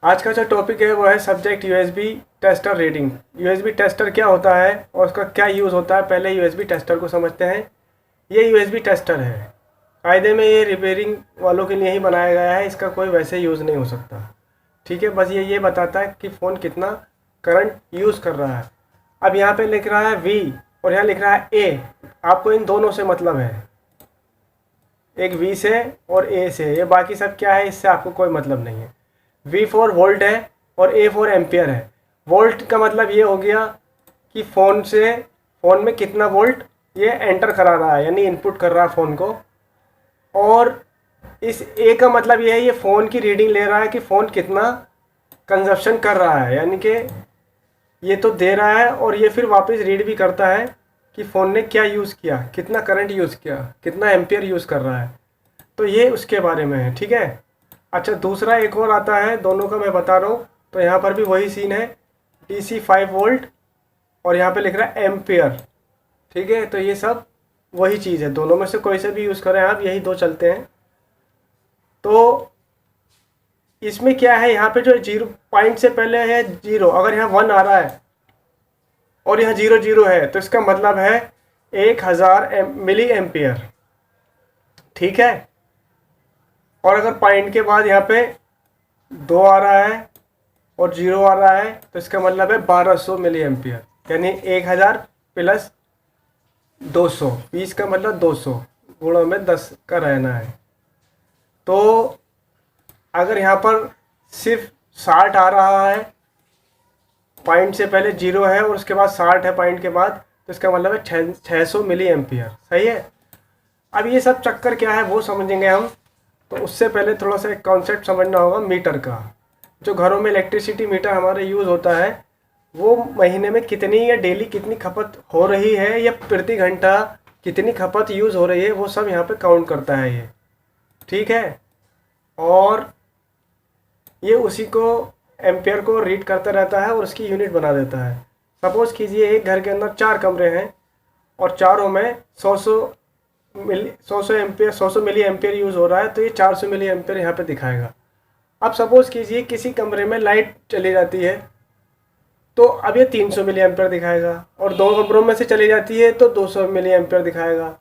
आज का जो टॉपिक है वो है subject USB tester reading. USB tester क्या होता है और उसका क्या यूज़ होता है, पहले यूएसबी टेस्टर को समझते हैं। ये यूएसबी टेस्टर है, कायदे में ये रिपेयरिंग वालों के लिए ही बनाया गया है, इसका कोई वैसे यूज़ नहीं हो सकता। ठीक है, बस ये बताता है कि फ़ोन कितना करंट यूज़ कर रहा है। अब यहाँ पे लिख रहा है वी और यहाँ लिख रहा है ए, आपको इन दोनों से मतलब है, एक वी से और ए से। ये बाकी सब क्या है इससे आपको कोई मतलब नहीं है। वी फॉर वोल्ट है और ए फॉर एम्पियर है। वोल्ट का मतलब ये हो गया कि फ़ोन में कितना वोल्ट ये एंटर करा रहा है, यानी इनपुट कर रहा है फ़ोन को। और इस ए का मतलब ये है, ये फ़ोन की रीडिंग ले रहा है कि फ़ोन कितना कंजप्शन कर रहा है, यानी कि ये तो दे रहा है और ये फिर वापस रीड भी करता है कि फ़ोन ने क्या यूज़ किया, कितना करंट यूज़ किया, कितना एम्पियर यूज़ कर रहा है। तो ये उसके बारे में है। ठीक है। अच्छा, दूसरा एक और आता है, दोनों का मैं बता रहा हूँ। तो यहाँ पर भी वही सीन है, DC 5 वोल्ट और यहाँ पे लिख रहा है एम्पियर। ठीक है, तो ये सब वही चीज़ है, दोनों में से कोई से भी यूज़ करें आप, यही दो चलते हैं। तो इसमें क्या है, यहाँ पे जो जीरो पॉइंट से पहले है जीरो, अगर यहाँ 1 आ रहा है और यहाँ 0 0 है तो इसका मतलब है 1000 मिली एम्पियर। ठीक है। और अगर पॉइंट के बाद यहाँ पे 2 आ रहा है और 0 आ रहा है तो इसका मतलब है 1200 मिली एम्पियर, यानी 1000 प्लस 200, 20 का मतलब 200 गुणों में 10 का रहना है। तो अगर यहाँ पर सिर्फ 60 आ रहा है, पॉइंट से पहले 0 है और उसके बाद 60 है पॉइंट के बाद, तो इसका मतलब है 600 मिली एम्पियर। सही है। अब ये सब चक्कर क्या है वो समझेंगे हम। तो उससे पहले थोड़ा सा एक कॉन्सेप्ट समझना होगा मीटर का। जो घरों में इलेक्ट्रिसिटी मीटर हमारे यूज़ होता है, वो महीने में कितनी या डेली कितनी खपत हो रही है या प्रति घंटा कितनी खपत यूज़ हो रही है, वो सब यहाँ पे काउंट करता है ये। ठीक है। और ये उसी को एम्पियर को रीड करता रहता है और उसकी यूनिट बना देता है। सपोज़ कीजिए एक घर के अंदर 4 कमरे हैं और चारों में 100 एम्पियर 100 मिली एम्पियर यूज़ हो रहा है, तो ये 400 मिली एम्पियर यहाँ पे दिखाएगा। अब सपोज़ कीजिए किसी कमरे में लाइट चली जाती है तो अब ये 300 मिली एम्पियर दिखाएगा, और 2 कमरों में से चली जाती है तो 200 मिली एम्पियर दिखाएगा,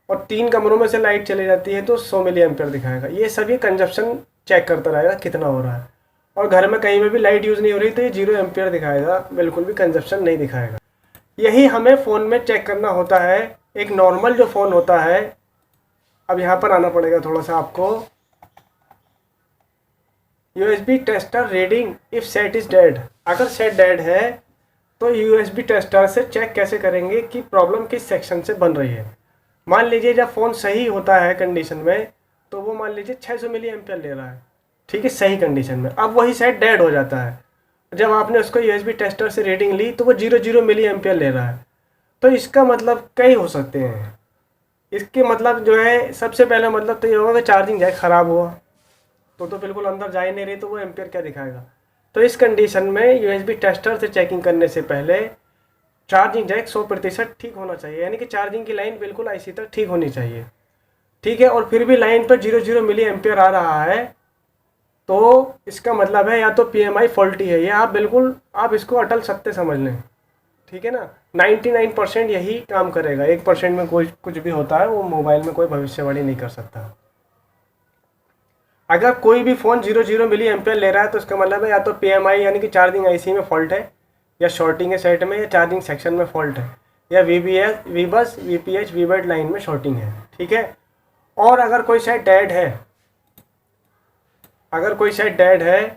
और 3 कमरों में से लाइट चली जाती है तो 100 मिली एम्पियर दिखाएगा। ये सभी कंजप्शन चेक करता रहेगा कितना हो रहा है। और घर में कहीं में भी लाइट यूज़ नहीं हो रही तो ये 0 एम्पियर दिखाएगा, बिल्कुल भी कंजप्शन नहीं दिखाएगा। यही हमें फ़ोन में चेक करना होता है। एक नॉर्मल जो फ़ोन होता है, अब यहाँ पर आना पड़ेगा थोड़ा सा आपको। USB tester reading if set is dead. अगर सेट डेड है तो यूएसबी टेस्टर से चेक कैसे करेंगे कि प्रॉब्लम किस सेक्शन से बन रही है। मान लीजिए जब फ़ोन सही होता है कंडीशन में, तो वो मान लीजिए 600 मिली एम्पियर ले रहा है। ठीक है, सही कंडीशन में। अब वही सेट डेड हो जाता है, जब आपने उसको यूएसबी टेस्टर से रीडिंग ली तो वो 0 मिली एम्पियर ले रहा है। तो इसका मतलब कई हो सकते हैं। इसके मतलब जो है, सबसे पहला मतलब तो ये होगा कि चार्जिंग जैक ख़राब हुआ, तो बिल्कुल अंदर जा ही नहीं रही, तो वो एम्पियर क्या दिखाएगा। तो इस कंडीशन में यूएसबी टेस्टर से चेकिंग करने से पहले चार्जिंग जैक 100% ठीक होना चाहिए, यानी कि चार्जिंग की लाइन बिल्कुल आईसी तक ठीक होनी चाहिए। ठीक है। और फिर भी लाइन पर 0 मिली एम्पियर आ रहा है तो इसका मतलब है या तो पीएमआई फॉल्टी है, या आप इसको अटल सत्य समझ लें। ठीक है ना। 99% यही काम करेगा, 1% में कोई कुछ भी होता है, वो मोबाइल में कोई भविष्यवाणी नहीं कर सकता। अगर कोई भी फ़ोन 0 मिली एम्पियर ले रहा है तो इसका मतलब है या तो पीएमआई यानी कि चार्जिंग आईसी में फॉल्ट है, या शॉर्टिंग है सेट में, या चार्जिंग सेक्शन में फॉल्ट है, या वीबस वीपीएच वीबेड लाइन में शॉर्टिंग है। ठीक है। और अगर कोई सेट डेड है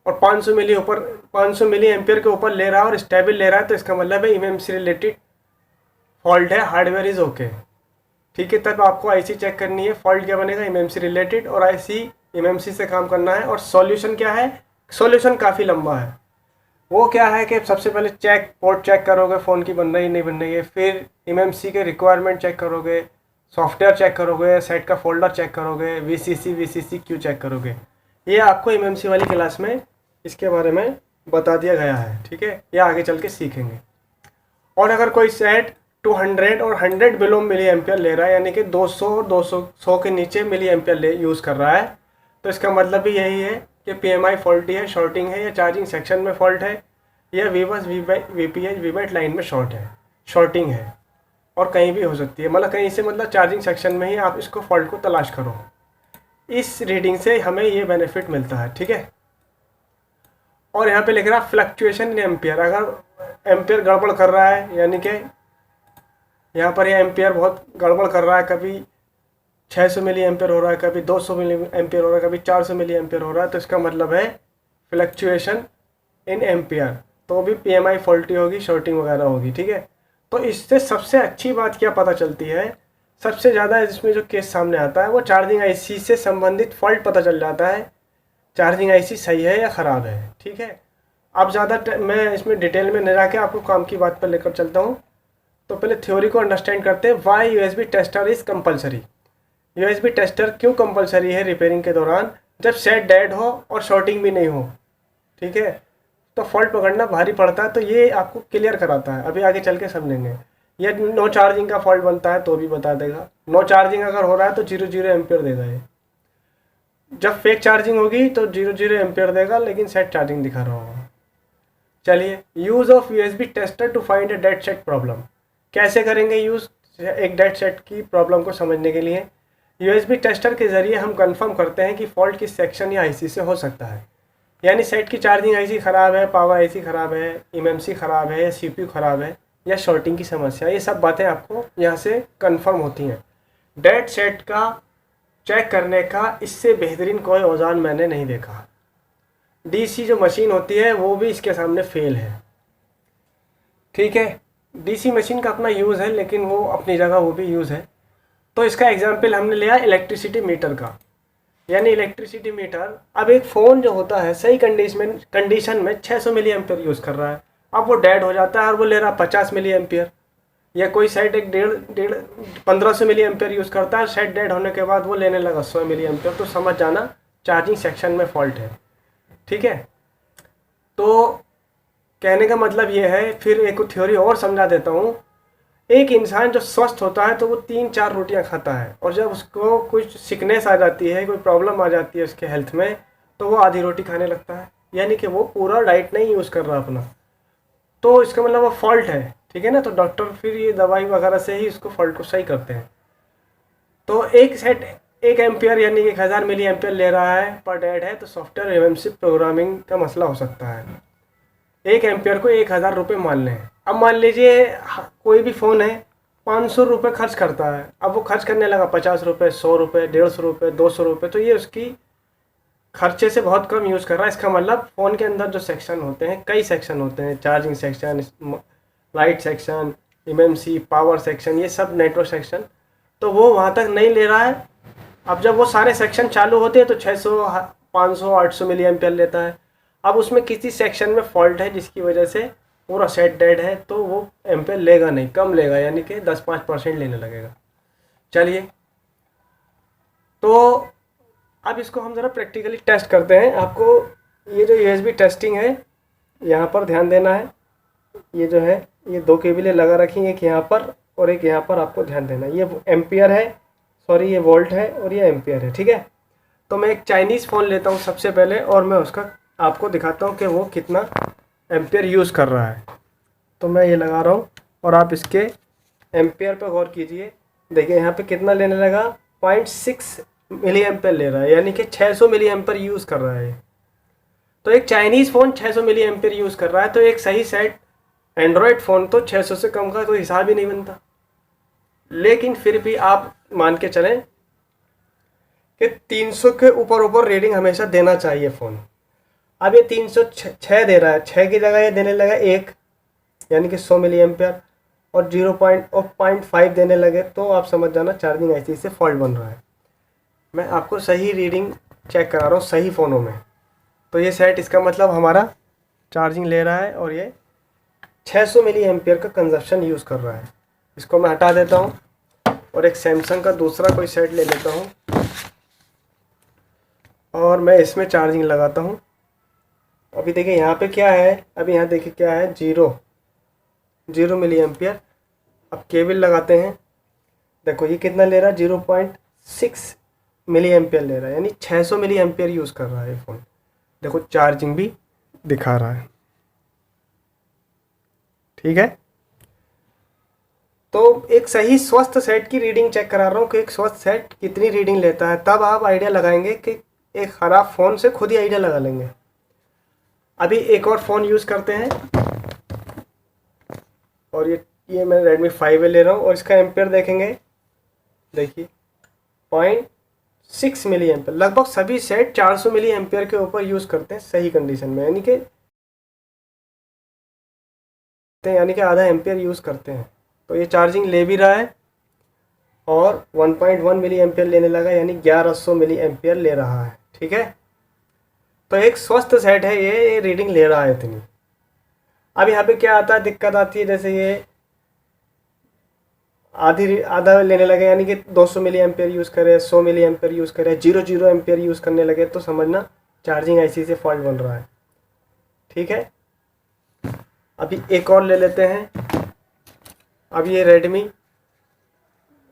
और 500 मिली एम्पियर के ऊपर ले रहा है और स्टेबल ले रहा है, तो इसका मतलब है इमएमसी रिलेटेड फॉल्ट है, हार्डवेयर इज़ ओके। ठीक है। तब आपको आईसी चेक करनी है। फॉल्ट क्या बनेगा, एमएमसी रिलेटेड, और आईसी एमएमसी से काम करना है। और सॉल्यूशन क्या है, सॉल्यूशन काफ़ी लंबा है। वो क्या है कि सबसे पहले पोर्ट चेक करोगे फ़ोन की बन रही नहीं बन रही है, फिर एमएमसी के रिक्वायरमेंट चेक करोगे, सॉफ्टवेयर चेक करोगे, सेट का फोल्डर चेक करोगे, वीसीसी क्यू चेक करोगे। ये आपको एमएमसी वाली क्लास में इसके बारे में बता दिया गया है। ठीक है, ये आगे चल के सीखेंगे। और अगर कोई सेट 200 और 100 बिलो मिली एम्पियर ले रहा है, यानी कि 200 और 200 के नीचे मिली एम्पियर यूज़ कर रहा है, तो इसका मतलब भी यही है कि PMI फॉल्टी है, शॉर्टिंग है, या चार्जिंग सेक्शन में फॉल्ट है, या वीबस VPH वीबैट लाइन में शॉर्ट है, शॉर्टिंग है, और कहीं भी हो सकती है। मतलब कहीं से, मतलब चार्जिंग सेक्शन में ही आप इसको फॉल्ट को तलाश करो। इस रीडिंग से हमें ये बेनिफिट मिलता है, ठीक है। और यहाँ पे लिख रहा है फ्लक्चुएशन इन एम्पियर। अगर एम्पियर गड़बड़ कर रहा है, यानी कि यहाँ पर ये एम्पियर बहुत गड़बड़ कर रहा है, कभी 600 मिली एम्पियर हो रहा है, कभी 200 मिली एम्पियर हो रहा है, कभी 400 मिली एम्पियर हो रहा है, तो इसका मतलब है फ्लक्चुएशन इन एम्पियर। तो भी PMI फॉल्टी होगी, शॉर्टिंग वगैरह होगी, ठीक है। तो इससे सबसे अच्छी बात क्या पता चलती है, सबसे ज़्यादा इसमें जो केस सामने आता है वो चार्जिंग IC से संबंधित फॉल्ट पता चल जाता है, चार्जिंग IC सही है या ख़राब है, ठीक है। अब ज़्यादा मैं इसमें डिटेल में न जाके आपको काम की बात पर लेकर चलता हूँ। तो पहले थ्योरी को अंडरस्टैंड करते हैं। Why USB tester is compulsory. USB tester क्यों कंपलसरी है रिपेयरिंग के दौरान, जब सेट डेड हो और शॉर्टिंग भी नहीं हो, ठीक है, तो फॉल्ट पकड़ना भारी पड़ता है। तो ये आपको क्लियर कराता है, अभी आगे चल के समझेंगे। ये नो चार्जिंग का फॉल्ट बनता है तो भी बता देगा। नो चार्जिंग अगर हो रहा है तो 0 एम्पियर देगा ये। जब फेक चार्जिंग होगी तो 0 एम्पियर देगा, लेकिन सेट चार्जिंग दिखा रहा होगा। चलिए, use of USB tester to find a dead set problem. कैसे करेंगे यूज़ एक डेड सेट की प्रॉब्लम को समझने के लिए? USB टेस्टर के ज़रिए हम कंफर्म करते हैं कि फॉल्ट किस सेक्शन या IC से हो सकता है। यानी सेट की चार्जिंग IC ख़राब है, पावर IC ख़राब है, MMC ख़राब है, या CPU ख़राब है, या शॉर्टिंग की समस्या, ये सब बातें आपको यहाँ से कंफर्म होती हैं। डेड सेट का चेक करने का इससे बेहतरीन कोई औजार मैंने नहीं देखा। DC जो मशीन होती है वो भी इसके सामने फेल है, ठीक है। DC मशीन का अपना यूज़ है, लेकिन वो अपनी जगह वो भी यूज़ है। तो इसका एग्जाम्पल हमने लिया इलेक्ट्रिसिटी मीटर का। यानी इलेक्ट्रिसिटी मीटर, अब एक फ़ोन जो होता है सही कंडीशन में 600 मिली एम्पियर यूज़ कर रहा है, अब वो डेड हो जाता है और वो ले रहा 50 मिली एम्पियर। या कोई सेट एक 1500 मिली एम्पियर यूज़ करता है, सेट डेड होने के बाद वो लेने लगा 100 मिली एम्पियर, तो समझ जाना चार्जिंग सेक्शन में फॉल्ट है, ठीक है। तो कहने का मतलब ये है, फिर एक थ्योरी और समझा देता हूँ। एक इंसान जो स्वस्थ होता है तो वो 3-4 रोटियां खाता है, और जब उसको कुछ सिकनेस आ जाती है, कोई प्रॉब्लम आ जाती है उसके हेल्थ में, तो वो आधी रोटी खाने लगता है। यानी कि वो पूरा डाइट नहीं यूज़ कर रहा अपना, तो इसका मतलब वो फॉल्ट है, ठीक है ना। तो डॉक्टर फिर ये दवाई वगैरह से ही इसको फॉल्ट को सही करते हैं। तो एक सेट 1 एम्पियर यानी कि 1000 मिली एम्पियर ले रहा है पर डेड है, तो सॉफ्टवेयर MMC प्रोग्रामिंग का मसला हो सकता है। 1 एम्पियर को 1000 रुपये मान लें। अब मान लीजिए कोई भी फ़ोन है 500 रुपये खर्च करता है, अब वो खर्च करने लगा 50 रुपये, 100 रुपये, 150 रुपये, 200 रुपये, तो ये उसकी खर्चे से बहुत कम यूज़ कर रहा है। इसका मतलब फ़ोन के अंदर जो सेक्शन होते हैं, कई सेक्शन होते हैं, charging section, light section, MMC, power section, ये सब नेटवर्क सेक्शन, तो वो वहाँ तक नहीं ले रहा है। अब जब वो सारे सेक्शन चालू होते हैं तो 600, 500, 800 मिली एम्पियर लेता है। अब उसमें किसी सेक्शन में फॉल्ट है जिसकी वजह से पूरा सेट डेड है, तो वो एम्पेयर लेगा नहीं, कम लेगा, यानी कि 10-5% लेने लगेगा। चलिए, तो अब इसको हम ज़रा प्रैक्टिकली टेस्ट करते हैं। आपको ये जो USB टेस्टिंग है यहाँ पर ध्यान देना है। ये जो है, ये 2 केबलें लगा रखी हैं, एक यहाँ पर और एक यहाँ पर, आपको ध्यान देना है। ये एम्पियर है, सॉरी ये वोल्ट है, और ये एम्पियर है, ठीक है। तो मैं एक चाइनीज़ फ़ोन लेता हूँ सबसे पहले, और मैं उसका आपको दिखाता हूँ कि वो कितना एम्पियर यूज़ कर रहा है। तो मैं ये लगा रहा हूँ और आप इसके एम्पियर पर गौर कीजिए। देखिए यहाँ पे कितना लेने लगा, 0.6 मिली एम्पियर ले रहा है, यानी कि 600 मिली एम्पियर यूज़ कर रहा है। तो एक Chinese phone 600 milliampere use कर रहा है, तो एक सही सेट एंड्रॉयड फ़ोन तो 600 से कम का कोई हिसाब ही नहीं बनता। लेकिन फिर भी आप मान के चलें कि 300 के ऊपर रेटिंग हमेशा देना चाहिए फ़ोन। अब ये 306 दे रहा है, 6 की जगह ये देने लगा 1, यानी कि 100 मिली एम्पियर, और 0.5 देने लगे, तो आप समझ जाना चार्जिंग IC से फॉल्ट बन रहा है। मैं आपको सही रीडिंग चेक करा रहा हूँ सही फ़ोनों में। तो ये सेट, इसका मतलब हमारा चार्जिंग ले रहा है और ये 600 मिली एम्पियर का कंजप्शन यूज़ कर रहा है। इसको मैं हटा देता हूँ और एक सैमसंग का दूसरा कोई सेट ले लेता हूँ, और मैं इसमें चार्जिंग लगाता हूँ। अभी देखिए यहाँ पे क्या है, अभी यहाँ देखिए क्या है, 0 मिली एम्पियर। अब केबल लगाते हैं, देखो ये कितना ले रहा है, 0.6 मिली एम्पियर ले रहा है, यानी 600 मिली एम्पियर यूज़ कर रहा है ये फ़ोन। देखो चार्जिंग भी दिखा रहा है, ठीक है। तो एक सही स्वस्थ सेट की रीडिंग चेक करा रहा हूँ कि एक स्वस्थ सेट कितनी रीडिंग लेता है, तब आप आइडिया लगाएंगे कि एक ख़राब फ़ोन से खुद ही आइडिया लगा लेंगे। अभी एक और फ़ोन यूज़ करते हैं, और ये मैं Redmi 5A ले रहा हूँ, और इसका एम्पियर देखेंगे, देखिए 0.6 मिली एम्पियर। लगभग सभी सेट 400 मिली एम्पियर के ऊपर यूज़ करते हैं सही कंडीशन में, यानी कि आधा एम्पियर यूज़ करते हैं। तो ये चार्जिंग ले भी रहा है और 1.1 मिली एम्पियर लेने लगा, यानी 1100 मिली एम्पियर ले रहा है, ठीक है। तो एक स्वस्थ सेट है ये रीडिंग ले रहा है इतनी। अब यहाँ पे क्या आता है, दिक्कत आती है, जैसे ये आधा लेने लगे, यानी कि 200 मिली एम्पियर यूज़ करे, 100 मिली एम्पियर यूज़ करे, 0 एम्पियर यूज़ करने लगे, तो समझना चार्जिंग आईसी से फॉल्ट बन रहा है, ठीक है। अभी एक और ले लेते हैं। अब ये Redmi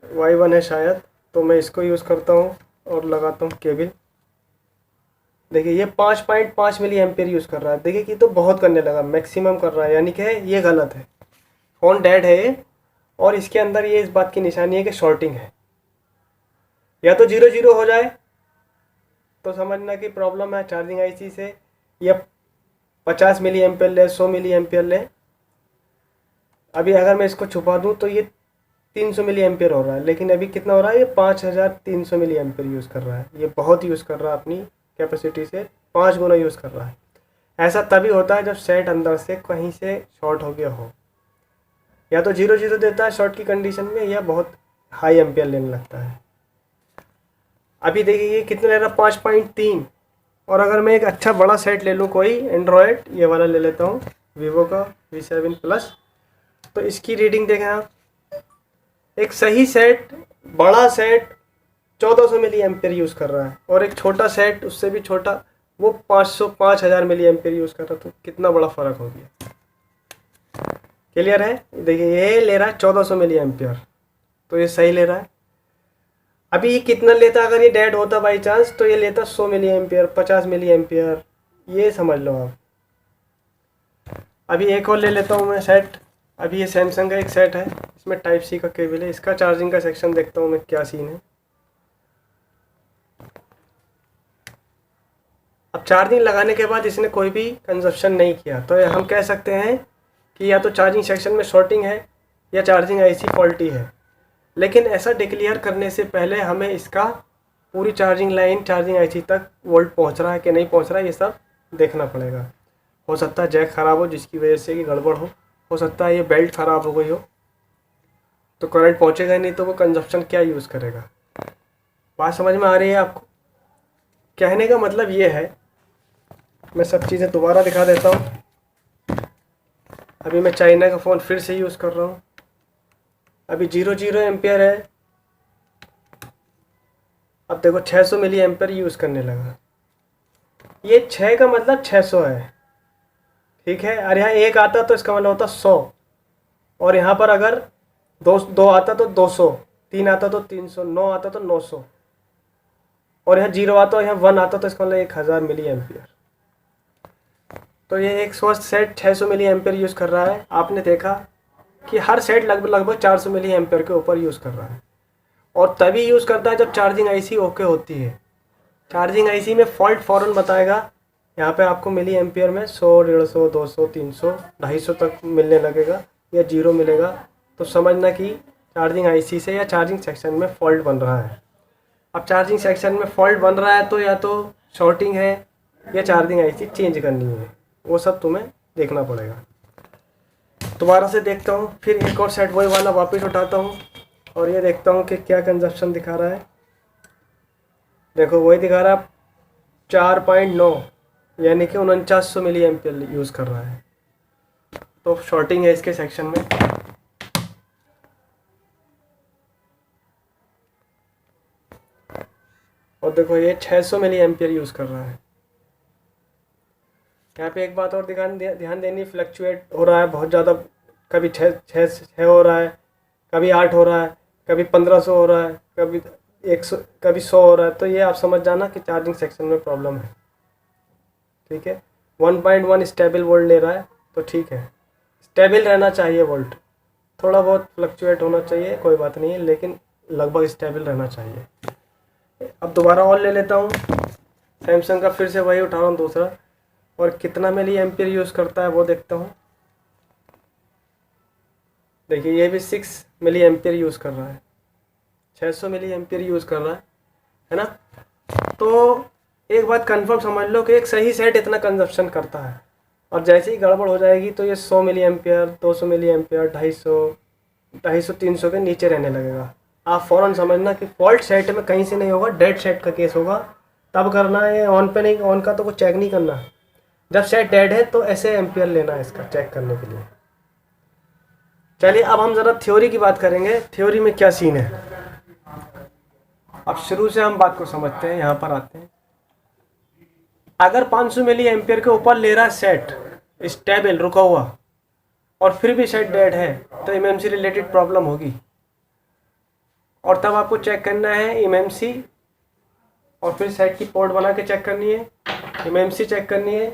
Y1 है शायद, तो मैं इसको यूज़ करता हूँ और लगाता हूँ केबल। देखिए ये 5.5 मिली एम्पियर यूज़ कर रहा है। देखिए कि तो बहुत करने लगा, मैक्सिमम कर रहा है, यानी कि ये गलत है, फ़ोन डेड है ये। और इसके अंदर ये इस बात की निशानी है कि शॉर्टिंग है। या तो 0 हो जाए तो समझना कि प्रॉब्लम है चार्जिंग आईसी से, या 50 मिली एम्पियर ले, 100 मिली एम्पियर ले। अभी अगर मैं इसको छुपा दूँ तो ये 300 मिली एम्पियर हो रहा है, लेकिन अभी कितना हो रहा है, ये 5300 मिली एम्पियर यूज़ कर रहा है। ये बहुत यूज़ कर रहा है, अपनी कैपेसिटी से 5 गुना यूज़ कर रहा है। ऐसा तभी होता है जब सेट अंदर से कहीं से शॉर्ट हो गया हो, या तो 0 देता है शॉर्ट की कंडीशन में, या बहुत हाई एम्पियर लेने लगता है। अभी देखिए ये कितना ले रहा है, 5.3। और अगर मैं एक अच्छा बड़ा सेट ले लूँ, कोई एंड्रॉयड ये वाला ले लेता हूँ, वीवो का V7 प्लस, तो इसकी रीडिंग देखें आप। एक सही सेट, बड़ा सेट 1400 मिली एम्पियर यूज़ कर रहा है, और एक छोटा सेट उससे भी छोटा वो 5000 मिली एम्पियर यूज़ कर रहा है। तो कितना बड़ा फ़र्क हो गया, क्लियर है। देखिए ये ले रहा है 1400 मिली एम्पियर, तो ये सही ले रहा है। अभी ये कितना लेता, अगर ये डेड होता बाई चांस, तो ये लेता 100 मिली एम्पियर, 50 मिली एम्पियर, ये समझ लो आप। अभी एक और ले लेता हूँ मैं सेट। अभी ये सैमसंग का एक सेट है, इसमें टाइप सी का केबल है। इसका चार्जिंग का सेक्शन देखता हूँ मैं क्या सीन है। अब चार्जिंग लगाने के बाद इसने कोई भी कंजप्शन नहीं किया, तो हम कह सकते हैं कि या तो चार्जिंग सेक्शन में शॉर्टिंग है या चार्जिंग आईसी फॉल्टी है। लेकिन ऐसा डिक्लेयर करने से पहले हमें इसका पूरी चार्जिंग लाइन, चार्जिंग आईसी तक वोल्ट पहुंच रहा है कि नहीं पहुंच रहा है, ये सब देखना पड़ेगा। हो सकता है जैक ख़राब हो जिसकी वजह से कि गड़बड़ हो सकता है ये बेल्ट ख़राब हो गई हो, तो करंट पहुंचेगा नहीं, तो वो कंजप्शन क्या यूज़ करेगा। बात समझ में आ रही है आपको। कहने का मतलब ये है, मैं सब चीज़ें दोबारा दिखा देता हूँ। अभी मैं चाइना का फ़ोन फिर से यूज़ कर रहा हूँ। अभी 0 एम्पियर है, अब देखो 600 मिली एम्पियर यूज़ करने लगा। ये 6 का मतलब 600 है, ठीक है। और यहाँ 1 आता तो इसका मतलब होता 100, और यहाँ पर अगर दो आता तो 200, 3 आता तो 300, 9 आता तो 900, और यहाँ 0 आता और यहाँ 1 आता तो इसका मतलब 1000 मिली एम्पियर। तो ये एक स्वस्थ सेट 600 मिली एम्पियर यूज़ कर रहा है। आपने देखा कि हर सेट लगभग 400 मिली एम्पियर के ऊपर यूज़ कर रहा है, और तभी यूज़ करता है जब चार्जिंग आईसी ओके होती है। चार्जिंग आईसी में फॉल्ट फ़ौरन बताएगा। यहाँ पे आपको मिली एम्पियर में 100, 150, 200, 300, 250 तक मिलने लगेगा, या 0 मिलेगा, तो समझना कि चार्जिंग आईसी से या चार्जिंग सेक्शन में फॉल्ट बन रहा है। अब चार्जिंग सेक्शन में फॉल्ट बन रहा है तो या तो शॉर्टिंग है या चार्जिंग आईसी चेंज करनी है, वो सब तुम्हें देखना पड़ेगा। दोबारा से देखता हूँ, फिर एक और सेट वही वाला वापस उठाता हूँ, और ये देखता हूँ कि क्या कंजप्शन दिखा रहा है। देखो वही दिखा रहा है 4.9, यानी कि 4900 मिली एम्पियर यूज़ कर रहा है, तो शॉर्टिंग है इसके सेक्शन में। और देखो ये 600 मिली एम्पियर यूज़ कर रहा है। यहाँ पे एक बात और ध्यान देनी, फ्लक्चुएट हो रहा है बहुत ज़्यादा, कभी 6 हो रहा है, कभी 8 हो रहा है, कभी 1500 हो रहा है, कभी 100 कभी 100 हो रहा है, तो ये आप समझ जाना कि चार्जिंग सेक्शन में प्रॉब्लम है। ठीक है, 1.1 स्टेबल वोल्ट ले रहा है तो ठीक है, स्टेबल रहना चाहिए वोल्ट, थोड़ा बहुत फ्लक्चुएट होना चाहिए कोई बात नहीं है, लेकिन लगभग स्टेबल रहना चाहिए। अब दोबारा और ले लेता हूँ, सैमसंग का फिर से वही उठा रहा हूँ दूसरा, और कितना मिली एम्पियर यूज़ करता है वो देखता हूँ। देखिए ये भी 6 मिली एम्पियर यूज़ कर रहा है, 600 मिली एम्पियर यूज़ कर रहा है ना। तो एक बात कंफर्म समझ लो कि एक सही सेट इतना कंजप्शन करता है, और जैसे ही गड़बड़ हो जाएगी तो ये 100 मिली एम्पियर, 200 मिली एम्पियर, 250, 300 के नीचे रहने लगेगा। आप फ़ौरन समझना कि फॉल्ट सेट में कहीं से नहीं होगा, डेड सेट का केस होगा, तब करना है। ऑन पे नहीं, ऑन का तो कुछ चेक नहीं करना, जब सेट डेड है तो ऐसे एम्पियर लेना है इसका चेक करने के लिए। चलिए अब हम ज़रा थ्योरी की बात करेंगे, थ्योरी में क्या सीन है। अब शुरू से हम बात को समझते हैं, यहाँ पर आते हैं। अगर 500 मिली एम्पियर के ऊपर ले रहा है सेट स्टेबल रुका हुआ, और फिर भी सेट डेड है, तो एमएमसी रिलेटेड प्रॉब्लम होगी, और तब आपको चेक करना है एमएमसी, और फिर सेट की पोर्ट बना के चेक करनी है, एमएमसी चेक करनी है,